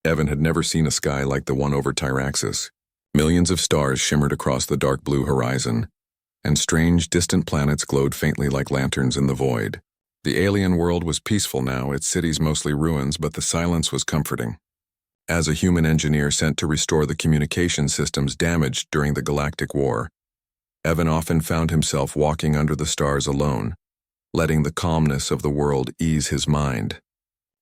Evan had never seen a sky like the one over Tyraxis. Millions of stars shimmered across the dark blue horizon, and strange, distant planets glowed faintly like lanterns in the void. The alien world was peaceful now, its cities mostly ruins, but the silence was comforting. As a human engineer sent to restore the communication systems damaged during the Galactic War, Evan often found himself walking under the stars alone, letting the calmness of the world ease his mind.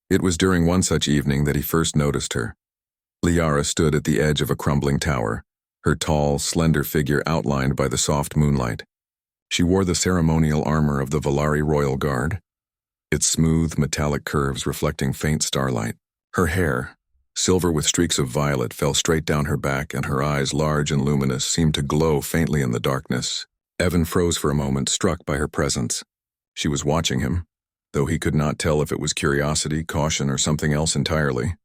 It was during one such evening that he first noticed her. Liara stood at the edge of a crumbling tower, her tall, slender figure outlined by the soft moonlight. She wore the ceremonial armor of the Valari Royal Guard, its smooth, metallic curves reflecting faint starlight. Her hair, silver with streaks of violet, fell straight down her back, and her eyes, large and luminous, seemed to glow faintly in the darkness. Evan froze for a moment, struck by her presence. She was watching him, though he could not tell if it was curiosity, caution, or something else entirely.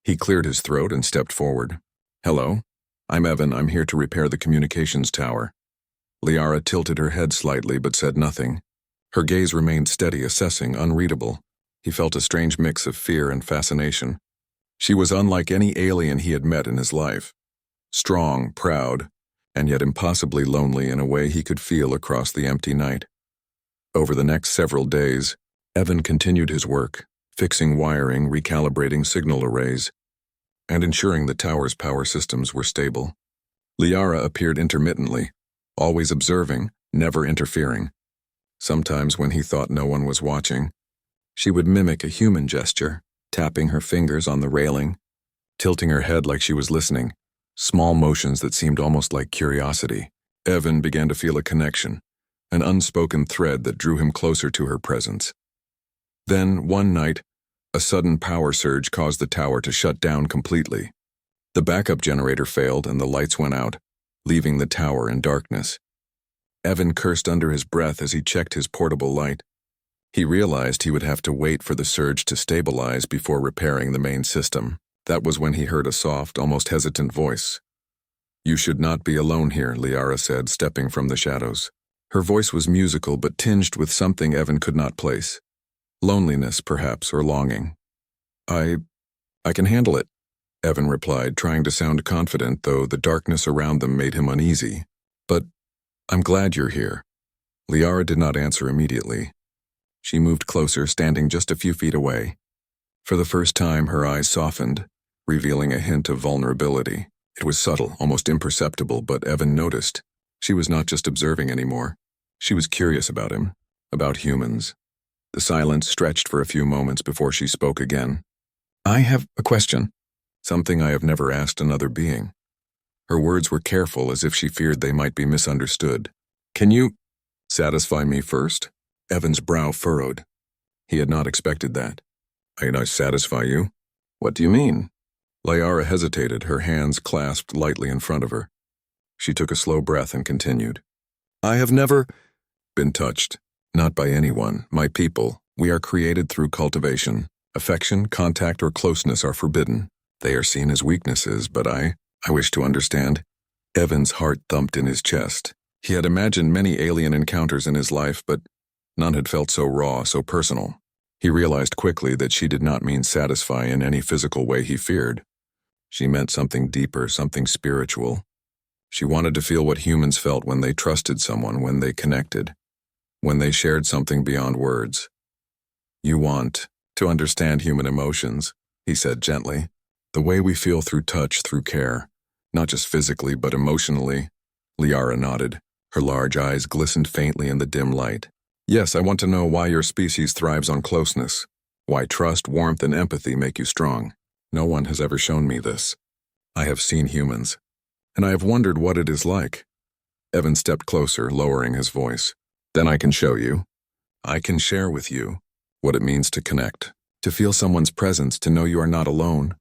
He cleared his throat and stepped forward. "Hello, I'm Evan. I'm here to repair the communications tower." Liara tilted her head slightly but said nothing. Her gaze remained steady, assessing, unreadable. He felt a strange mix of fear and fascination. She was unlike any alien he had met in his life. Strong, proud, and yet impossibly lonely in a way he could feel across the empty night. Over the next several days, Evan continued his work, fixing wiring, recalibrating signal arrays, and ensuring the tower's power systems were stable. Liara appeared intermittently, always observing, never interfering. Sometimes, when he thought no one was watching, she would mimic a human gesture, tapping her fingers on the railing, tilting her head like she was listening, small motions that seemed almost like curiosity. Evan began to feel a connection, an unspoken thread that drew him closer to her presence. Then, one night, a sudden power surge caused the tower to shut down completely. The backup generator failed and the lights went out, leaving the tower in darkness. Evan cursed under his breath as he checked his portable light. He realized he would have to wait for the surge to stabilize before repairing the main system. That was when he heard a soft, almost hesitant voice. "You should not be alone here," Liara said, stepping from the shadows. Her voice was musical but tinged with something Evan could not place. Loneliness, perhaps, or longing. I can handle it," Evan replied, trying to sound confident, though the darkness around them made him uneasy. "But I'm glad you're here." Liara did not answer immediately. She moved closer, standing just a few feet away. For the first time, her eyes softened, revealing a hint of vulnerability. It was subtle, almost imperceptible, but Evan noticed. She was not just observing anymore. She was curious about him, about humans. The silence stretched for a few moments before she spoke again. "I have a question. Something I have never asked another being." Her words were careful, as if she feared they might be misunderstood. "Can you satisfy me first?" Evan's brow furrowed. He had not expected that. "Can I satisfy you? What do you mean?" Liara hesitated, her hands clasped lightly in front of her. She took a slow breath and continued. "I have never been touched. Not by anyone, my people. We are created through cultivation. Affection, contact, or closeness are forbidden. They are seen as weaknesses, but I wish to understand." Evan's heart thumped in his chest. He had imagined many alien encounters in his life, but none had felt so raw, so personal. He realized quickly that she did not mean satisfy in any physical way he feared. She meant something deeper, something spiritual. She wanted to feel what humans felt when they trusted someone, when they connected, when they shared something beyond words. "You want to understand human emotions," he said gently. "The way we feel through touch, through care. Not just physically, but emotionally." Liara nodded. Her large eyes glistened faintly in the dim light. "Yes, I want to know why your species thrives on closeness. Why trust, warmth, and empathy make you strong. No one has ever shown me this. I have seen humans, and I have wondered what it is like." Evan stepped closer, lowering his voice. "Then I can show you. I can share with you what it means to connect, to feel someone's presence, to know you are not alone."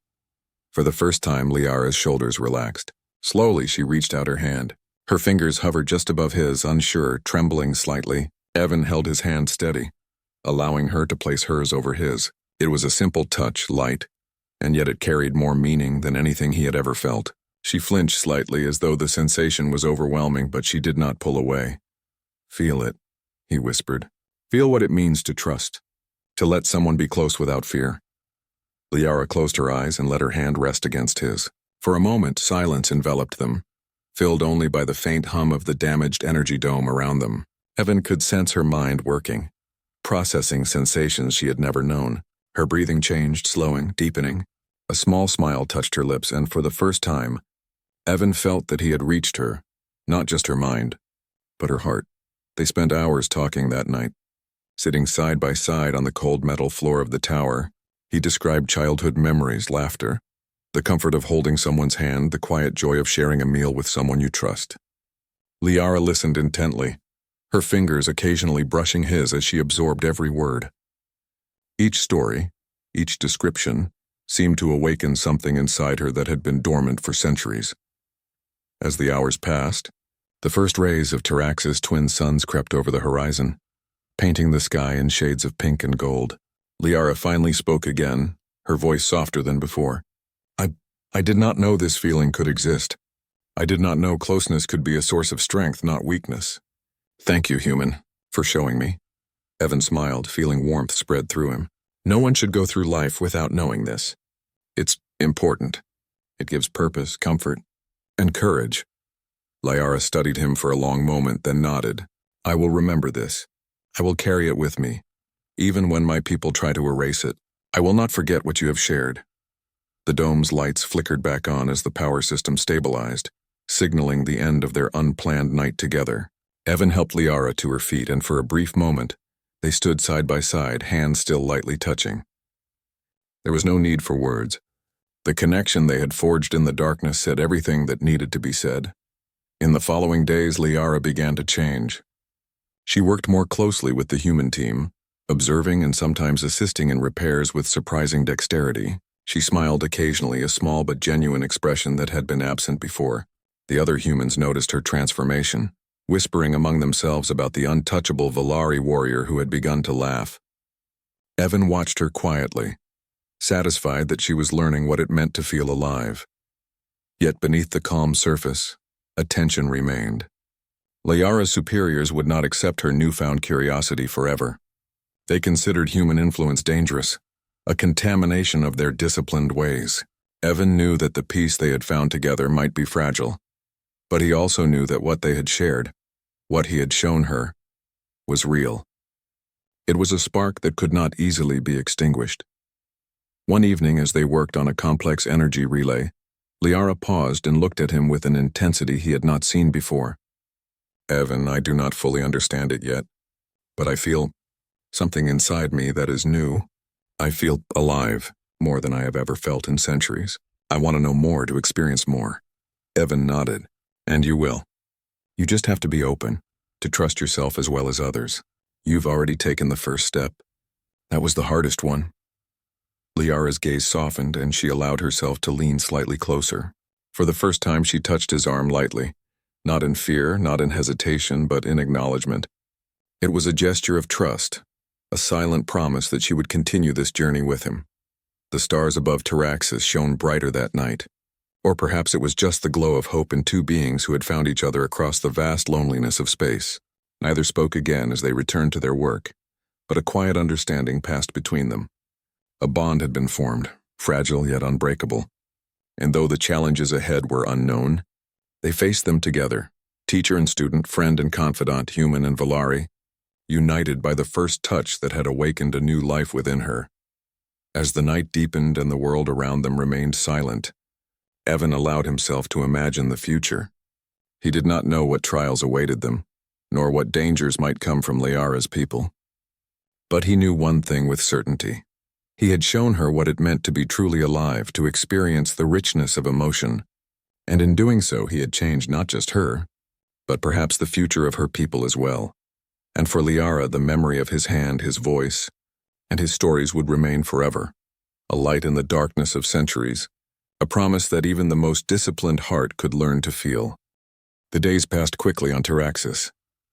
For the first time, Liara's shoulders relaxed. Slowly, she reached out her hand. Her fingers hovered just above his, unsure, trembling slightly. Evan held his hand steady, allowing her to place hers over his. It was a simple touch, light, and yet it carried more meaning than anything he had ever felt. She flinched slightly, as though the sensation was overwhelming, but she did not pull away. "Feel it," he whispered. "Feel what it means to trust, to let someone be close without fear." Liara closed her eyes and let her hand rest against his. For a moment, silence enveloped them, filled only by the faint hum of the damaged energy dome around them. Evan could sense her mind working, processing sensations she had never known. Her breathing changed, slowing, deepening. A small smile touched her lips, and for the first time, Evan felt that he had reached her, not just her mind, but her heart. They spent hours talking that night. Sitting side by side on the cold metal floor of the tower, he described childhood memories, laughter, the comfort of holding someone's hand, the quiet joy of sharing a meal with someone you trust. Liara listened intently, her fingers occasionally brushing his as she absorbed every word. Each story, each description, seemed to awaken something inside her that had been dormant for centuries. As the hours passed, the first rays of Tarax's twin suns crept over the horizon, painting the sky in shades of pink and gold. Liara finally spoke again, her voice softer than before. I did not know this feeling could exist. I did not know closeness could be a source of strength, not weakness. Thank you, human, for showing me. Evan smiled, feeling warmth spread through him. No one should go through life without knowing this. It's important. It gives purpose, comfort, and courage. Liara studied him for a long moment, then nodded. I will remember this. I will carry it with me. Even when my people try to erase it, I will not forget what you have shared. The dome's lights flickered back on as the power system stabilized, signaling the end of their unplanned night together. Evan helped Liara to her feet, and for a brief moment, they stood side by side, hands still lightly touching. There was no need for words. The connection they had forged in the darkness said everything that needed to be said. In the following days, Liara began to change. She worked more closely with the human team, observing and sometimes assisting in repairs with surprising dexterity. She smiled occasionally, a small but genuine expression that had been absent before. The other humans noticed her transformation, whispering among themselves about the untouchable Valari warrior who had begun to laugh. Evan watched her quietly, satisfied that she was learning what it meant to feel alive. Yet beneath the calm surface, a tension remained. Liara's superiors would not accept her newfound curiosity forever. They considered human influence dangerous, a contamination of their disciplined ways. Evan knew that the peace they had found together might be fragile, but he also knew that what they had shared, what he had shown her, was real. It was a spark that could not easily be extinguished. One evening, as they worked on a complex energy relay, Liara paused and looked at him with an intensity he had not seen before. Evan, I do not fully understand it yet, but I feel something inside me that is new. I feel alive, more than I have ever felt in centuries. I want to know more, to experience more. Evan nodded. And you will. You just have to be open, to trust yourself as well as others. You've already taken the first step. That was the hardest one. Liara's gaze softened, and she allowed herself to lean slightly closer. For the first time, she touched his arm lightly, not in fear, not in hesitation, but in acknowledgement. It was a gesture of trust, a silent promise that she would continue this journey with him. The stars above Taraxis shone brighter that night. Or perhaps it was just the glow of hope in two beings who had found each other across the vast loneliness of space. Neither spoke again as they returned to their work, but a quiet understanding passed between them. A bond had been formed, fragile yet unbreakable. And though the challenges ahead were unknown, they faced them together, teacher and student, friend and confidant, human and Valari, united by the first touch that had awakened a new life within her. As the night deepened and the world around them remained silent, Evan allowed himself to imagine the future. He did not know what trials awaited them, nor what dangers might come from Liara's people. But he knew one thing with certainty. He had shown her what it meant to be truly alive, to experience the richness of emotion, and in doing so he had changed not just her, but perhaps the future of her people as well. And for Liara, the memory of his hand, his voice, and his stories would remain forever, a light in the darkness of centuries, a promise that even the most disciplined heart could learn to feel. The days passed quickly on Taraxis,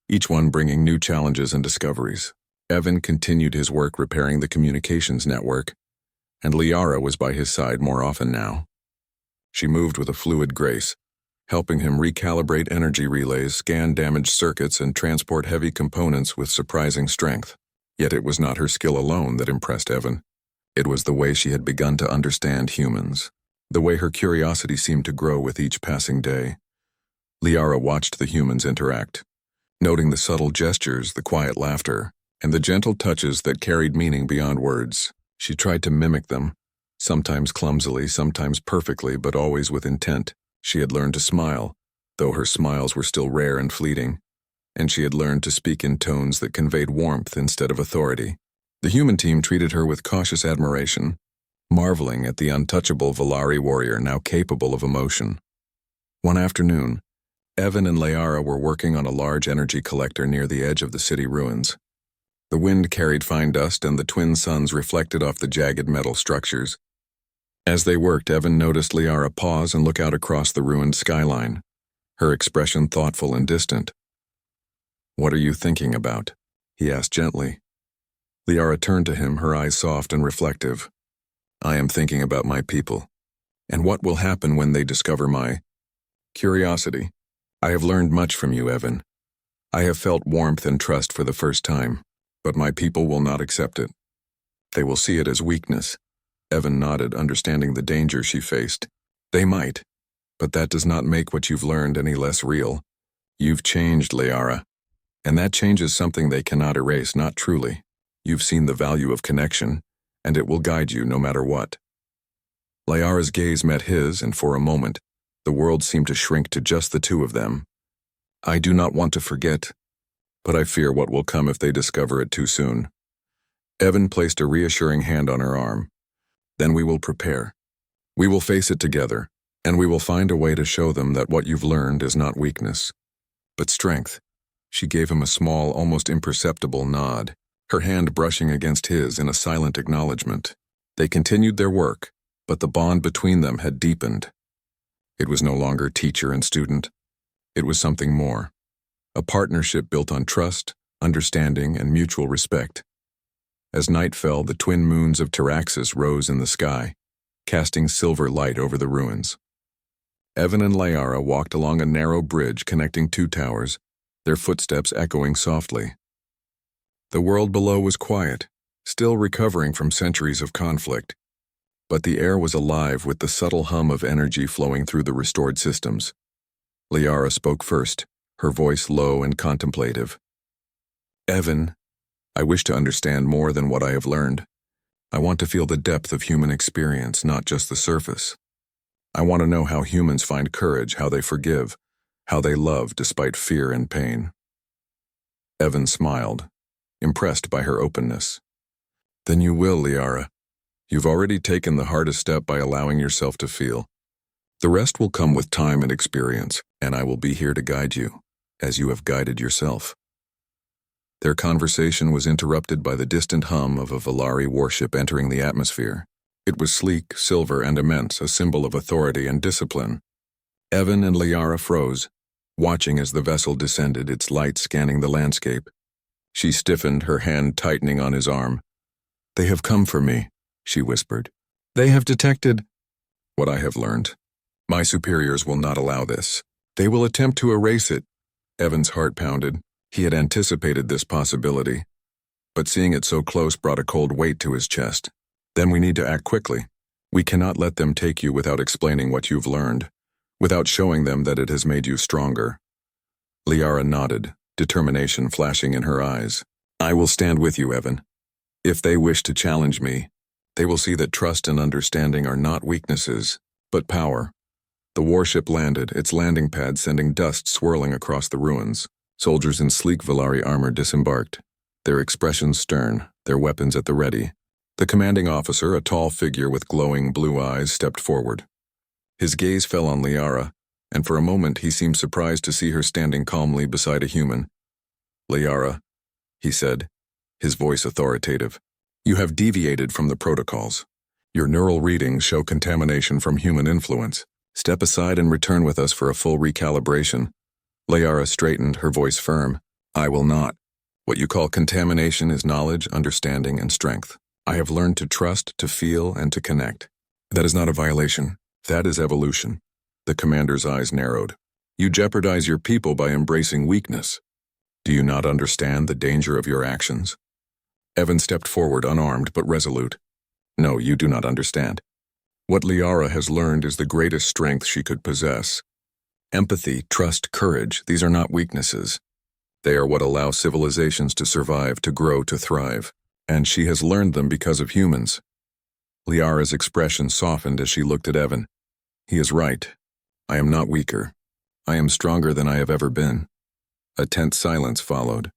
each one bringing new challenges and discoveries. Evan continued his work repairing the communications network, and Liara was by his side more often now. She moved with a fluid grace, helping him recalibrate energy relays, scan damaged circuits, and transport heavy components with surprising strength. Yet it was not her skill alone that impressed Evan. It was the way she had begun to understand humans, the way her curiosity seemed to grow with each passing day. Liara watched the humans interact, noting the subtle gestures, the quiet laughter, and the gentle touches that carried meaning beyond words. She tried to mimic them, sometimes clumsily, sometimes perfectly, but always with intent. She had learned to smile, though her smiles were still rare and fleeting, and she had learned to speak in tones that conveyed warmth instead of authority. The human team treated her with cautious admiration, marveling at the untouchable Valari warrior now capable of emotion. One afternoon, Evan and Liara were working on a large energy collector near the edge of the city ruins. The wind carried fine dust and the twin suns reflected off the jagged metal structures. As they worked, Evan noticed Liara pause and look out across the ruined skyline, her expression thoughtful and distant. "What are you thinking about?" he asked gently. Liara turned to him, her eyes soft and reflective. "I am thinking about my people, and what will happen when they discover my curiosity. I have learned much from you, Evan. I have felt warmth and trust for the first time, but my people will not accept it. They will see it as weakness." Evan nodded, understanding the danger she faced. "They might, but that does not make what you've learned any less real. You've changed, Liara, and that change is something they cannot erase, not truly. You've seen the value of connection, and it will guide you no matter what." Liara's gaze met his, and for a moment, the world seemed to shrink to just the two of them. "I do not want to forget, but I fear what will come if they discover it too soon." Evan placed a reassuring hand on her arm. "Then we will prepare. We will face it together, and we will find a way to show them that what you've learned is not weakness, but strength." She gave him a small, almost imperceptible nod, her hand brushing against his in a silent acknowledgement. They continued their work, but the bond between them had deepened. It was no longer teacher and student. It was something more. A partnership built on trust, understanding, and mutual respect. As night fell, the twin moons of Taraxis rose in the sky, casting silver light over the ruins. Evan and Liara walked along a narrow bridge connecting two towers, their footsteps echoing softly. The world below was quiet, still recovering from centuries of conflict, but the air was alive with the subtle hum of energy flowing through the restored systems. Liara spoke first, her voice low and contemplative. "Evan, I wish to understand more than what I have learned. I want to feel the depth of human experience, not just the surface. I want to know how humans find courage, how they forgive, how they love despite fear and pain." Evan smiled, impressed by her openness. "Then you will, Liara. You've already taken the hardest step by allowing yourself to feel. The rest will come with time and experience, and I will be here to guide you, as you have guided yourself." Their conversation was interrupted by the distant hum of a Valari warship entering the atmosphere. It was sleek, silver, and immense, a symbol of authority and discipline. Evan and Liara froze, watching as the vessel descended, its light scanning the landscape. She stiffened, her hand tightening on his arm. "They have come for me," she whispered. "They have detected what I have learned. My superiors will not allow this. They will attempt to erase it." Evan's heart pounded. He had anticipated this possibility, but seeing it so close brought a cold weight to his chest. "Then we need to act quickly. We cannot let them take you without explaining what you've learned, without showing them that it has made you stronger." Liara nodded, determination flashing in her eyes. "I will stand with you, Evan. If they wish to challenge me, they will see that trust and understanding are not weaknesses, but power." The warship landed, its landing pad sending dust swirling across the ruins. Soldiers in sleek Valari armor disembarked, their expressions stern, their weapons at the ready. The commanding officer, a tall figure with glowing blue eyes, stepped forward. His gaze fell on Liara, and for a moment he seemed surprised to see her standing calmly beside a human. "Liara," he said, his voice authoritative, "you have deviated from the protocols. Your neural readings show contamination from human influence. Step aside and return with us for a full recalibration." Liara straightened, her voice firm. "I will not. What you call contamination is knowledge, understanding, and strength. I have learned to trust, to feel, and to connect. That is not a violation. That is evolution." The commander's eyes narrowed. "You jeopardize your people by embracing weakness. Do you not understand the danger of your actions?" Evan stepped forward, unarmed but resolute. No, you do not understand. What Liara has learned is the greatest strength she could possess. Empathy, trust, courage, these are not weaknesses. They are what allow civilizations to survive, to grow, to thrive. And she has learned them because of humans. Liara's expression softened as she looked at Evan. He is right. I am not weaker. I am stronger than I have ever been. A tense silence followed.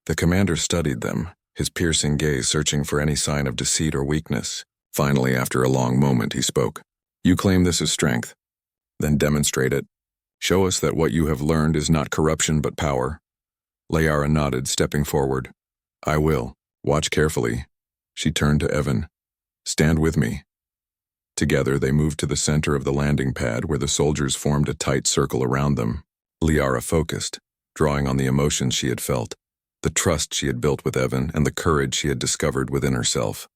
The commander studied them, his piercing gaze searching for any sign of deceit or weakness. Finally, after a long moment, he spoke. You claim this is strength. Then demonstrate it. Show us that what you have learned is not corruption but power. Liara nodded, stepping forward. I will. Watch carefully. She turned to Evan. Stand with me. Together, they moved to the center of the landing pad where the soldiers formed a tight circle around them. Liara focused, drawing on the emotions she had felt, the trust she had built with Evan, and the courage she had discovered within herself.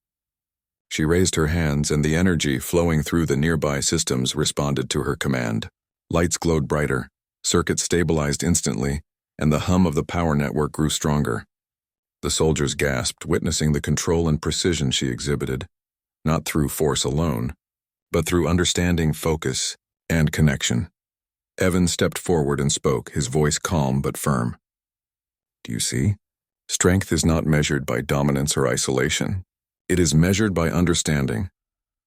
She raised her hands, and the energy flowing through the nearby systems responded to her command. Lights glowed brighter, circuits stabilized instantly, and the hum of the power network grew stronger. The soldiers gasped, witnessing the control and precision she exhibited, not through force alone, but through understanding, focus, and connection. Evan stepped forward and spoke, his voice calm but firm. Do you see? Strength is not measured by dominance or isolation. It is measured by understanding,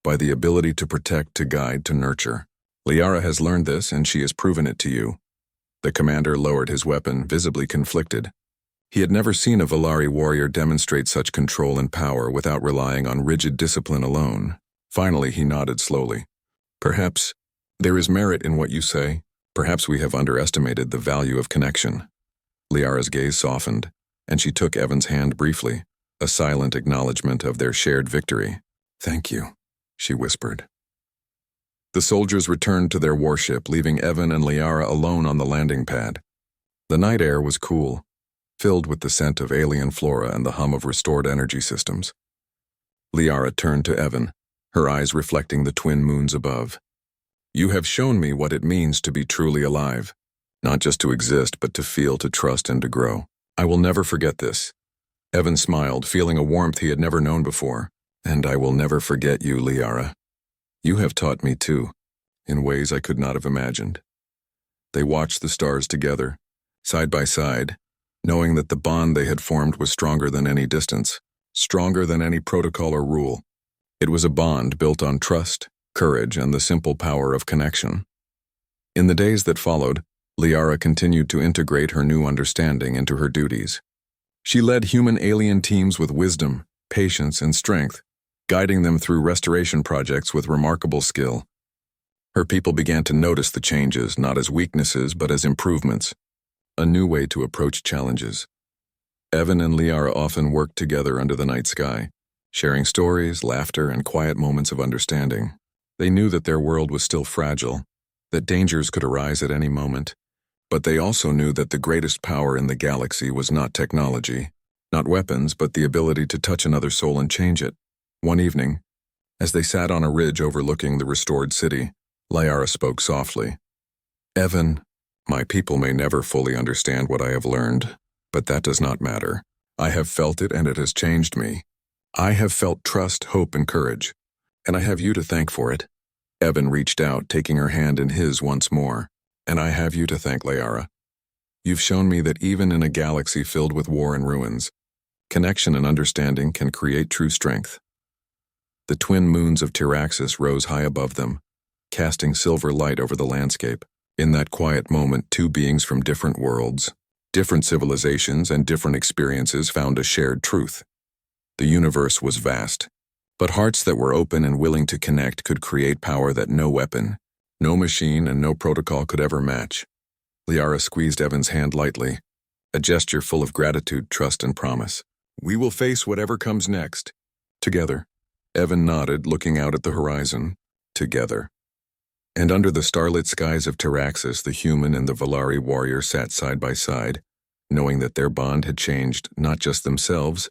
by the ability to protect, to guide, to nurture. Liara has learned this, and she has proven it to you. The commander lowered his weapon, visibly conflicted. He had never seen a Valari warrior demonstrate such control and power without relying on rigid discipline alone. Finally, he nodded slowly. Perhaps there is merit in what you say. Perhaps we have underestimated the value of connection. Liara's gaze softened, and she took Evan's hand briefly, a silent acknowledgement of their shared victory. Thank you, she whispered. The soldiers returned to their warship, leaving Evan and Liara alone on the landing pad. The night air was cool, filled with the scent of alien flora and the hum of restored energy systems. Liara turned to Evan, her eyes reflecting the twin moons above. You have shown me what it means to be truly alive, not just to exist, but to feel, to trust, and to grow. I will never forget this. Evan smiled, feeling a warmth he had never known before. And I will never forget you, Liara. You have taught me too, in ways I could not have imagined. They watched the stars together, side by side, knowing that the bond they had formed was stronger than any distance, stronger than any protocol or rule. It was a bond built on trust, courage, and the simple power of connection. In the days that followed, Liara continued to integrate her new understanding into her duties. She led human-alien teams with wisdom, patience, and strength, guiding them through restoration projects with remarkable skill. Her people began to notice the changes, not as weaknesses, but as improvements, a new way to approach challenges. Evan and Liara often worked together under the night sky, sharing stories, laughter, and quiet moments of understanding. They knew that their world was still fragile, that dangers could arise at any moment, but they also knew that the greatest power in the galaxy was not technology, not weapons, but the ability to touch another soul and change it. One evening, as they sat on a ridge overlooking the restored city, Liara spoke softly. Evan, my people may never fully understand what I have learned, but that does not matter. I have felt it, and it has changed me. I have felt trust, hope, and courage, and I have you to thank for it. Evan reached out, taking her hand in his once more. And I have you to thank, Liara. You've shown me that even in a galaxy filled with war and ruins, connection and understanding can create true strength. The twin moons of Tyraxis rose high above them, casting silver light over the landscape. In that quiet moment, two beings from different worlds, different civilizations, and different experiences found a shared truth. The universe was vast, but hearts that were open and willing to connect could create power that no weapon, no machine, and no protocol could ever match. Liara squeezed Evan's hand lightly, a gesture full of gratitude, trust, and promise. We will face whatever comes next. Together. Evan nodded, looking out at the horizon. Together. And under the starlit skies of Tyraxis, the human and the Valari warrior sat side by side, knowing that their bond had changed not just themselves,